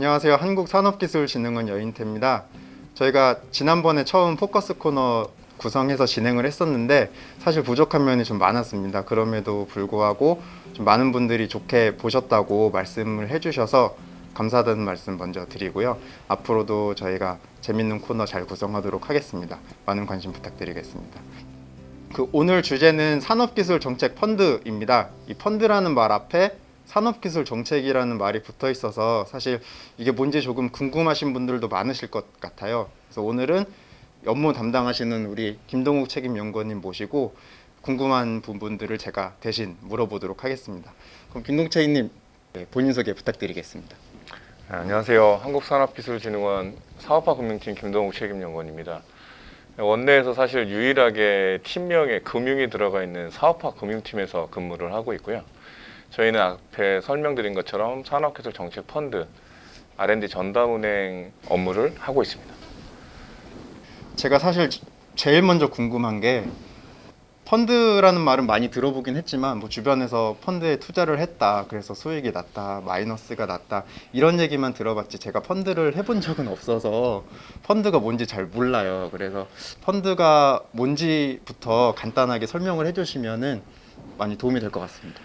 안녕하세요. 한국산업기술진흥원 여인태입니다. 저희가 지난번에 처음 포커스 코너 구성해서 진행을 했었는데 사실 부족한 면이 좀 많았습니다. 그럼에도 불구하고 좀 많은 분들이 좋게 보셨다고 말씀을 해주셔서 감사하다는 말씀 먼저 드리고요. 앞으로도 저희가 재밌는 코너 잘 구성하도록 하겠습니다. 많은 관심 부탁드리겠습니다. 오늘 주제는 산업기술정책 펀드입니다. 이 펀드라는 말 앞에 산업기술정책이라는 말이 붙어 있어서 사실 이게 뭔지 조금 궁금하신 분들도 많으실 것 같아요. 그래서 오늘은 업무 담당하시는 우리 김동욱 책임연구원님 모시고 궁금한 부분들을 제가 대신 물어보도록 하겠습니다. 그럼 김동욱 책임님, 본인 소개 부탁드리겠습니다. 안녕하세요. 한국산업기술진흥원 사업화금융팀 김동욱 책임연구원입니다. 원내에서 사실 유일하게 팀명에 금융이 들어가 있는 사업화금융팀에서 근무를 하고 있고요. 저희는 앞에 설명드린 것처럼 산업기술정책펀드 R&D 전담은행 업무를 하고 있습니다. 제가 사실 제일 먼저 궁금한 게 펀드라는 말은 많이 들어보긴 했지만 뭐 주변에서 펀드에 투자를 했다, 그래서 수익이 났다, 마이너스가 났다 이런 얘기만 들어봤지 제가 펀드를 해본 적은 없어서 펀드가 뭔지 잘 몰라요. 그래서 펀드가 뭔지부터 간단하게 설명을 해주시면은 많이 도움이 될 것 같습니다.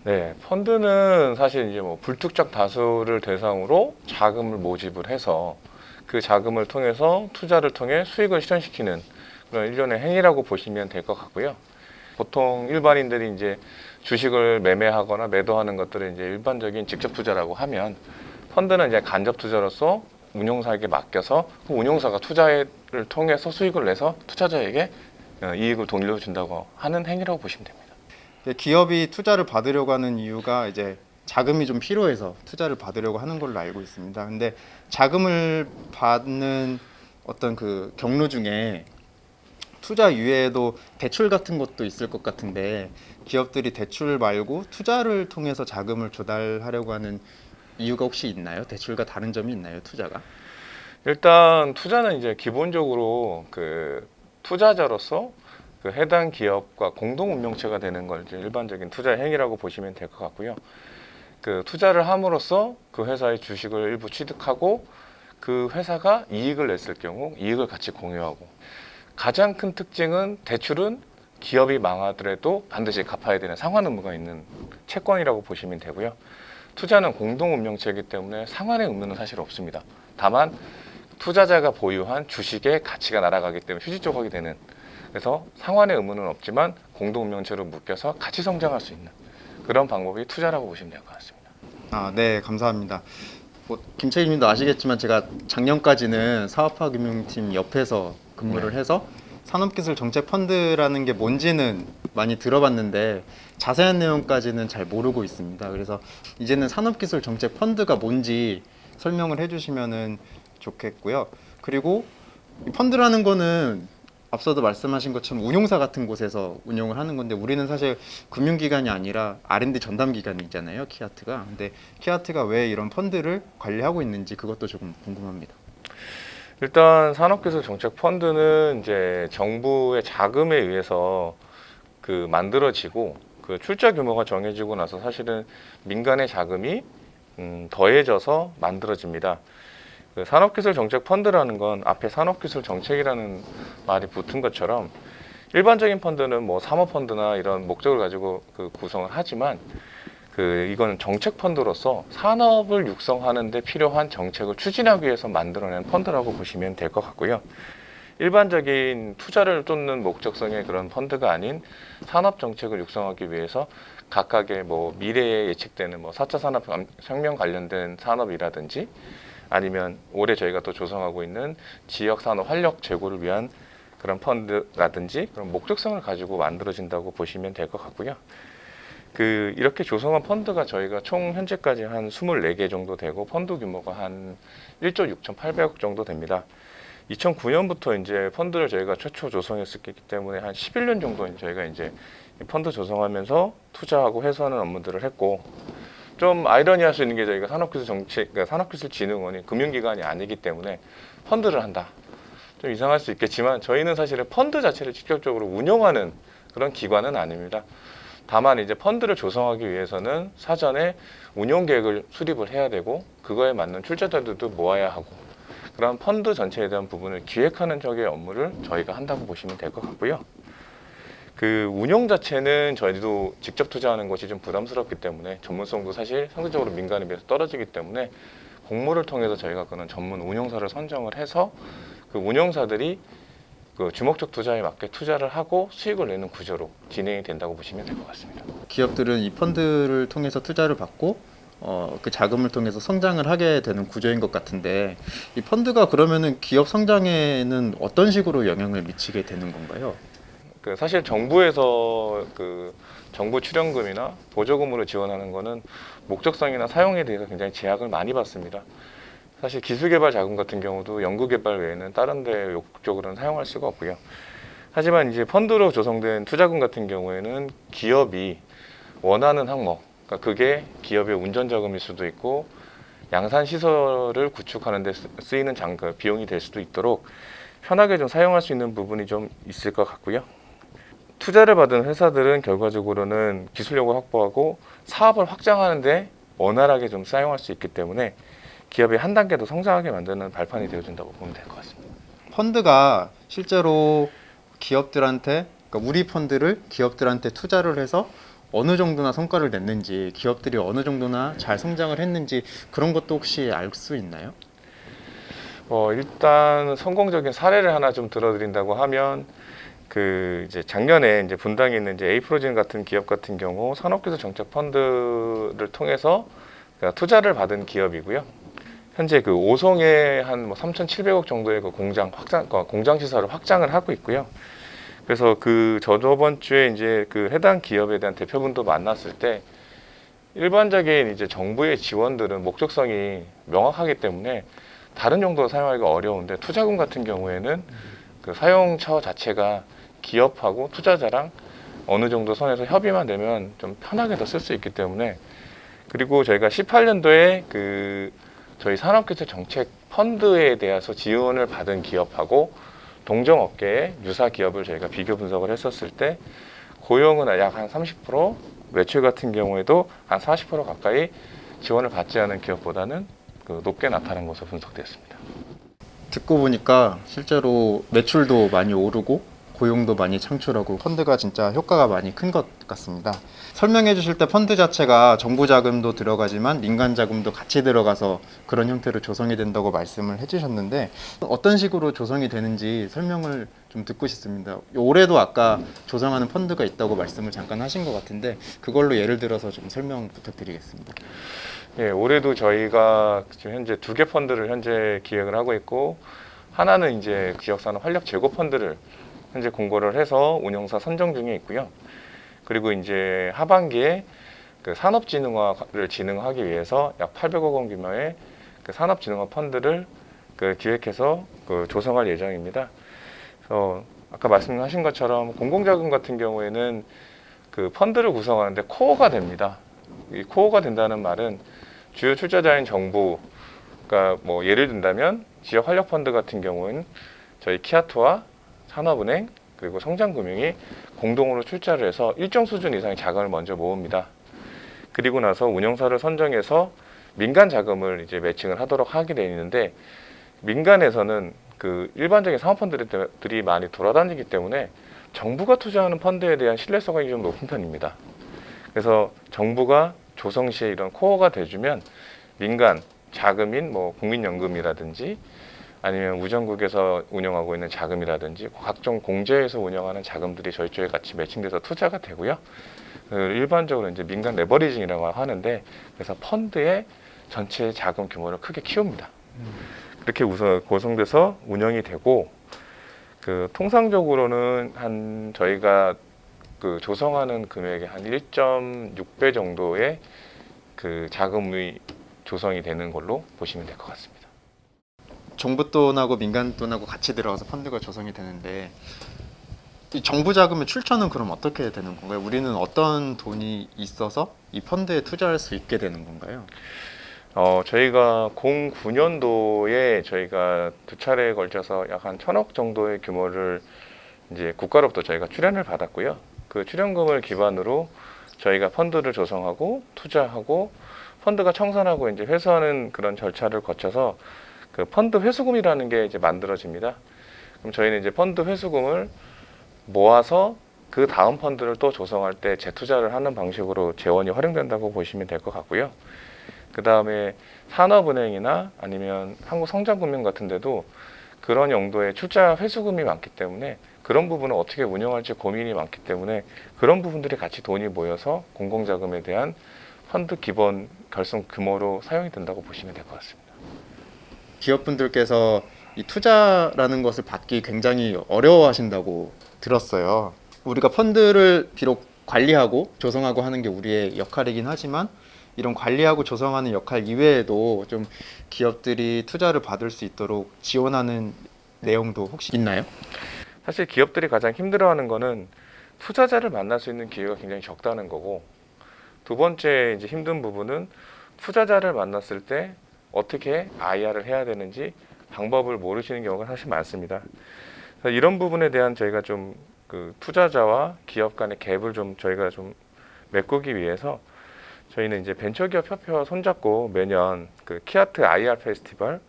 네, 펀드는 사실 이제 뭐 불특정 다수를 대상으로 자금을 모집을 해서 그 자금을 통해서 투자를 통해 수익을 실현시키는 그런 일련의 행위라고 보시면 될 것 같고요. 보통 일반인들이 이제 주식을 매매하거나 매도하는 것들을 이제 일반적인 직접 투자라고 하면, 펀드는 이제 간접 투자로서 운용사에게 맡겨서 그 운용사가 투자를 통해서 수익을 내서 투자자에게 이익을 돌려준다고 하는 행위라고 보시면 됩니다. 기업이 투자를 받으려고 하는 이유가 이제 자금이 좀 필요해서 투자를 받으려고 하는 걸로 알고 있습니다. 근데 자금을 받는 어떤 그 경로 중에 투자 이외에도 대출 같은 것도 있을 것 같은데 기업들이 대출 말고 투자를 통해서 자금을 조달하려고 하는 이유가 혹시 있나요? 대출과 다른 점이 있나요? 투자가? 일단 투자는 이제 기본적으로 그 투자자로서 그 해당 기업과 공동 운명체가 되는 걸 이제 일반적인 투자 행위라고 보시면 될 것 같고요. 그 투자를 함으로써 그 회사의 주식을 일부 취득하고 그 회사가 이익을 냈을 경우 이익을 같이 공유하고, 가장 큰 특징은 대출은 기업이 망하더라도 반드시 갚아야 되는 상환 의무가 있는 채권이라고 보시면 되고요. 투자는 공동 운명체이기 때문에 상환의 의무는 사실 없습니다. 다만 투자자가 보유한 주식의 가치가 날아가기 때문에 휴지 조각이 되는, 그래서 상환의 의무는 없지만 공동 운명체로 묶여서 같이 성장할 수 있는 그런 방법이 투자라고 보시면 될 것 같습니다. 네, 감사합니다. 김채희님도 아시겠지만 제가 작년까지는 사업화금융팀 옆에서 근무를 해서 산업기술정책펀드라는 게 뭔지는 많이 들어봤는데 자세한 내용까지는 잘 모르고 있습니다. 그래서 이제는 산업기술정책펀드가 뭔지 설명을 해주시면 좋겠고요. 그리고 이 펀드라는 거는 앞서도 말씀하신 것처럼 운용사 같은 곳에서 운용을 하는 건데 우리는 사실 금융기관이 아니라 R&D 전담기관이잖아요, 키아트가. 근데 키아트가 왜 이런 펀드를 관리하고 있는지 그것도 조금 궁금합니다. 일단 산업기술정책펀드는 이제 정부의 자금에 의해서 그 만들어지고, 그 출자 규모가 정해지고 나서 사실은 민간의 자금이 더해져서 만들어집니다. 그 산업기술정책펀드라는 건 앞에 산업기술정책이라는 말이 붙은 것처럼 일반적인 펀드는 뭐 사모펀드나 이런 목적을 가지고 그 구성을 하지만, 이거는 정책펀드로서 산업을 육성하는 데 필요한 정책을 추진하기 위해서 만들어낸 펀드라고 보시면 될 것 같고요. 일반적인 투자를 쫓는 목적성의 그런 펀드가 아닌 산업 정책을 육성하기 위해서 각각의 뭐 미래에 예측되는 뭐 4차 산업혁명 관련된 산업이라든지, 아니면 올해 저희가 또 조성하고 있는 지역 산업 활력 제고를 위한 그런 펀드라든지 그런 목적성을 가지고 만들어진다고 보시면 될 것 같고요. 이렇게 조성한 펀드가 저희가 총 현재까지 한 24개 정도 되고, 펀드 규모가 한 1조 6,800억 정도 됩니다. 2009년부터 이제 펀드를 저희가 최초 조성했었기 때문에 한 11년 정도 저희가 이제 펀드 조성하면서 투자하고 회수하는 업무들을 했고, 좀 아이러니할 수 있는 게 저희가 그러니까 산업기술진흥원이 금융기관이 아니기 때문에 펀드를 한다, 좀 이상할 수 있겠지만 저희는 사실은 펀드 자체를 직접적으로 운영하는 그런 기관은 아닙니다. 다만 이제 펀드를 조성하기 위해서는 사전에 운용 계획을 수립을 해야 되고 그거에 맞는 출자자들도 모아야 하고 그런 펀드 전체에 대한 부분을 기획하는 쪽의 업무를 저희가 한다고 보시면 될 것 같고요. 그 운용 자체는 저희도 직접 투자하는 것이 좀 부담스럽기 때문에 전문성도 사실 상대적으로 민간에 비해서 떨어지기 때문에 공모를 통해서 저희가 그런 전문 운용사를 선정을 해서 그 운용사들이 그 주목적 투자에 맞게 투자를 하고 수익을 내는 구조로 진행이 된다고 보시면 될 것 같습니다. 기업들은 이 펀드를 통해서 투자를 받고 그 자금을 통해서 성장을 하게 되는 구조인 것 같은데 이 펀드가 그러면은 기업 성장에는 어떤 식으로 영향을 미치게 되는 건가요? 그 사실 정부에서 그 정부 출연금이나 보조금으로 지원하는 거는 목적성이나 사용에 대해서 굉장히 제약을 많이 받습니다. 사실 기술개발 자금 같은 경우도 연구개발 외에는 다른 데 욕적으로는 사용할 수가 없고요. 하지만 이제 펀드로 조성된 투자금 같은 경우에는 기업이 원하는 항목, 그러니까 그게 기업의 운전 자금일 수도 있고 양산 시설을 구축하는 데 쓰이는 그 비용이 될 수도 있도록 편하게 좀 사용할 수 있는 부분이 좀 있을 것 같고요. 투자를 받은 회사들은 결과적으로는 기술력을 확보하고 사업을 확장하는데 원활하게 좀 사용할 수 있기 때문에 기업이 한 단계 더 성장하게 만드는 발판이 되어준다고 보면 될 것 같습니다. 펀드가 실제로 기업들한테 그러니까 우리 펀드를 기업들한테 투자를 해서 어느 정도나 성과를 냈는지 기업들이 어느 정도나 잘 성장을 했는지 그런 것도 혹시 알 수 있나요? 일단 성공적인 사례를 하나 좀 들어드린다고 하면 그 이제 작년에 이제 분당에 있는 이제 에이프로진 같은 기업 같은 경우 산업기술 정책 펀드를 통해서 투자를 받은 기업이고요. 현재 그 오송에 한 뭐 3,700억 정도의 그 공장 시설을 확장을 하고 있고요. 그래서 그 저번 주에 이제 그 해당 기업에 대한 대표분도 만났을 때 일반적인 이제 정부의 지원들은 목적성이 명확하기 때문에 다른 용도로 사용하기가 어려운데 투자금 같은 경우에는 그 사용처 자체가 기업하고 투자자랑 어느 정도 선에서 협의만 되면 좀 편하게 더 쓸 수 있기 때문에 그리고 저희가 18년도에 그 저희 산업기술 정책 펀드에 대해서 지원을 받은 기업하고 동종업계의 유사 기업을 저희가 비교 분석을 했었을 때 고용은 약 한 30%, 매출 같은 경우에도 한 40% 가까이 지원을 받지 않은 기업보다는 그 높게 나타난 것으로 분석됐습니다. 듣고 보니까 실제로 매출도 많이 오르고 고용도 많이 창출하고 펀드가 진짜 효과가 많이 큰 것 같습니다. 설명해 주실 때 펀드 자체가 정부 자금도 들어가지만 민간 자금도 같이 들어가서 그런 형태로 조성이 된다고 말씀을 해주셨는데 어떤 식으로 조성이 되는지 설명을 좀 듣고 싶습니다. 올해도 아까 조성하는 펀드가 있다고 말씀을 잠깐 하신 것 같은데 그걸로 예를 들어서 좀 설명 부탁드리겠습니다. 예, 올해도 저희가 지금 현재 2개 펀드를 현재 기획을 하고 있고 하나는 이제 지역산업 활력 제고 펀드를 현재 공고를 해서 운영사 선정 중에 있고요. 그리고 이제 하반기에 그 산업진흥화를 진흥하기 위해서 약 800억 원 규모의 그 산업진흥화 펀드를 그 기획해서 그 조성할 예정입니다. 그래서 아까 말씀하신 것처럼 공공자금 같은 경우에는 그 펀드를 구성하는데 코어가 됩니다. 이 코어가 된다는 말은 주요 출자자인 정부, 그러니까 뭐 예를 든다면 지역 활력 펀드 같은 경우는 저희 키아트와 산업은행 그리고 성장금융이 공동으로 출자를 해서 일정 수준 이상의 자금을 먼저 모읍니다. 그리고 나서 운영사를 선정해서 민간 자금을 이제 매칭을 하도록 하게 되어 있는데 민간에서는 그 일반적인 사모펀드들이 많이 돌아다니기 때문에 정부가 투자하는 펀드에 대한 신뢰성이 좀 높은 편입니다. 그래서 정부가 조성 시에 이런 코어가 돼주면 민간 자금인 뭐 국민연금이라든지 아니면 우정국에서 운영하고 있는 자금이라든지 각종 공제에서 운영하는 자금들이 저희 쪽에 같이 매칭돼서 투자가 되고요. 일반적으로 이제 민간 레버리징이라고 하는데 그래서 펀드의 전체 자금 규모를 크게 키웁니다. 그렇게 우선 구성돼서 운영이 되고 그 통상적으로는 한 저희가 그 조성하는 금액의 한 1.6배 정도의 그 자금이 조성이 되는 걸로 보시면 될 것 같습니다. 정부 돈하고 민간 돈하고 같이 들어가서 펀드가 조성이 되는데 이 정부 자금의 출처는 그럼 어떻게 되는 건가요? 우리는 어떤 돈이 있어서 이 펀드에 투자할 수 있게 되는 건가요? 저희가 09년도에 저희가 2차례에 걸쳐서 약 한 1,000억 정도의 규모를 이제 국가로부터 저희가 출연을 받았고요. 그 출연금을 기반으로 저희가 펀드를 조성하고 투자하고 펀드가 청산하고 이제 회수하는 그런 절차를 거쳐서 그 펀드 회수금이라는 게 이제 만들어집니다. 그럼 저희는 이제 펀드 회수금을 모아서 그 다음 펀드를 또 조성할 때 재투자를 하는 방식으로 재원이 활용된다고 보시면 될 것 같고요. 그 다음에 산업은행이나 아니면 한국성장금융 같은 데도 그런 용도의 출자 회수금이 많기 때문에 그런 부분을 어떻게 운영할지 고민이 많기 때문에 그런 부분들이 같이 돈이 모여서 공공자금에 대한 펀드 기본 결손 규모로 사용이 된다고 보시면 될 것 같습니다. 기업분들께서 이 투자라는 것을 받기 굉장히 어려워하신다고 들었어요. 우리가 펀드를 비록 관리하고 조성하고 하는 게 우리의 역할이긴 하지만 이런 관리하고 조성하는 역할 이외에도 좀 기업들이 투자를 받을 수 있도록 지원하는 내용도 혹시 있나요? 사실 기업들이 가장 힘들어하는 거는 투자자를 만날 수 있는 기회가 굉장히 적다는 거고, 두 번째 이제 힘든 부분은 투자자를 만났을 때 어떻게 IR을 해야 되는지 방법을 모르시는 경우가 사실 많습니다. 그래서 이런 부분에 대한 저희가 좀 그 투자자와 기업 간의 갭을 좀 저희가 좀 메꾸기 위해서 저희는 이제 벤처기업 협회와 손잡고 매년 그 키아트 IR 페스티벌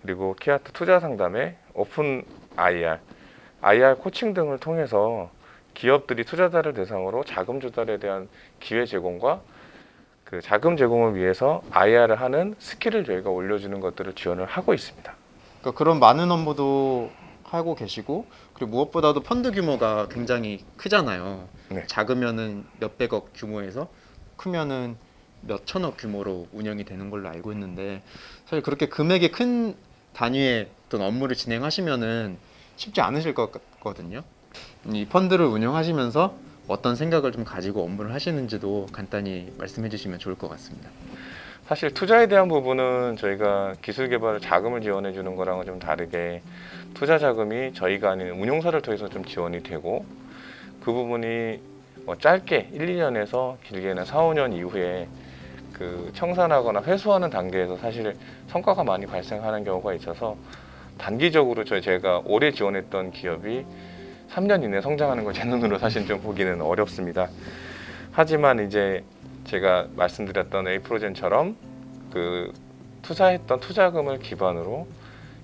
그리고 키아트 투자 상담회 오픈 IR 코칭 등을 통해서 기업들이 투자자를 대상으로 자금 조달에 대한 기회 제공과 그 자금 제공을 위해서 IR을 하는 스킬을 저희가 올려주는 것들을 지원을 하고 있습니다. 그러니까 그런 많은 업무도 하고 계시고 그리고 무엇보다도 펀드 규모가 굉장히 크잖아요. 네. 작으면은 몇백억 규모에서 크면은 몇천억 규모로 운영이 되는 걸로 알고 있는데 사실 그렇게 금액이 큰 단위의 어떤 업무를 진행하시면은 쉽지 않으실 것 같거든요. 이 펀드를 운영하시면서 어떤 생각을 좀 가지고 업무를 하시는지도 간단히 말씀해 주시면 좋을 것 같습니다. 사실 투자에 대한 부분은 저희가 기술 개발 자금을 지원해 주는 거랑은 좀 다르게 투자 자금이 저희가 아닌 운용사를 통해서 좀 지원이 되고 그 부분이 뭐 짧게 1, 2년에서 길게는 4, 5년 이후에 그 청산하거나 회수하는 단계에서 사실 성과가 많이 발생하는 경우가 있어서 단기적으로 제가 올해 지원했던 기업이 3년 이내 성장하는 걸 제 눈으로 사실 좀 보기는 어렵습니다. 하지만 이제 제가 말씀드렸던 에이프로젠처럼 그 투자했던 투자금을 기반으로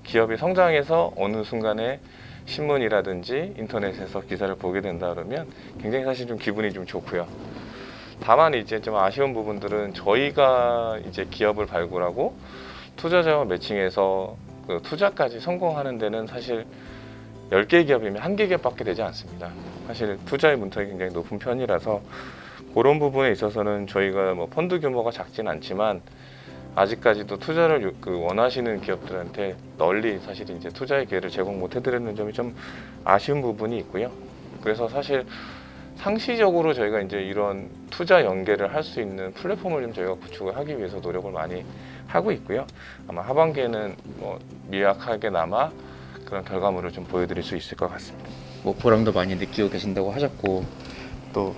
기업이 성장해서 어느 순간에 신문이라든지 인터넷에서 기사를 보게 된다 그러면 굉장히 사실 좀 기분이 좀 좋고요. 다만 이제 좀 아쉬운 부분들은 저희가 이제 기업을 발굴하고 투자자와 매칭해서 그 투자까지 성공하는 데는 사실 10개 기업이면 1개 기업밖에 되지 않습니다. 사실 투자의 문턱이 굉장히 높은 편이라서 그런 부분에 있어서는 저희가 뭐 펀드 규모가 작진 않지만 아직까지도 투자를 원하시는 기업들한테 널리 사실 이제 투자의 기회를 제공 못 해드리는 점이 좀 아쉬운 부분이 있고요. 그래서 사실 상시적으로 저희가 이제 이런 투자 연계를 할 수 있는 플랫폼을 좀 저희가 구축을 하기 위해서 노력을 많이 하고 있고요. 아마 하반기에는 뭐 미약하게나마 그런 결과물을 좀 보여드릴 수 있을 것 같습니다. 뭐 보람도 많이 느끼고 계신다고 하셨고 또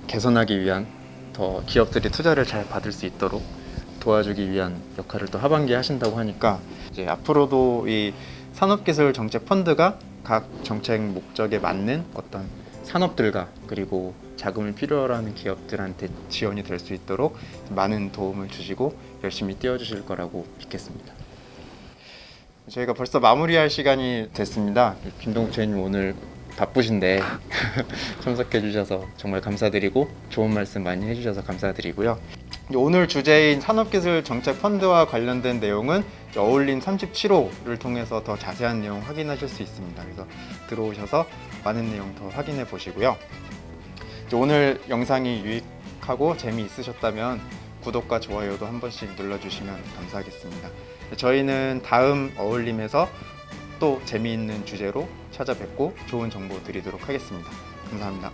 개선하기 위한 더 기업들이 투자를 잘 받을 수 있도록 도와주기 위한 역할을 또 하반기에 하신다고 하니까 이제 앞으로도 이 산업기술 정책 펀드가 각 정책 목적에 맞는 어떤 산업들과 그리고 자금을 필요로 하는 기업들한테 지원이 될 수 있도록 많은 도움을 주시고 열심히 띄워주실 거라고 믿겠습니다. 저희가 벌써 마무리할 시간이 됐습니다. 김동철님 오늘 바쁘신데 참석해 주셔서 정말 감사드리고 좋은 말씀 많이 해주셔서 감사드리고요. 오늘 주제인 산업기술 정책 펀드와 관련된 내용은 어울림 37호를 통해서 더 자세한 내용 확인하실 수 있습니다. 그래서 들어오셔서 많은 내용 더 확인해 보시고요. 오늘 영상이 유익하고 재미있으셨다면 구독과 좋아요도 한 번씩 눌러주시면 감사하겠습니다. 저희는 다음 어울림에서 또 재미있는 주제로 찾아뵙고 좋은 정보 드리도록 하겠습니다. 감사합니다.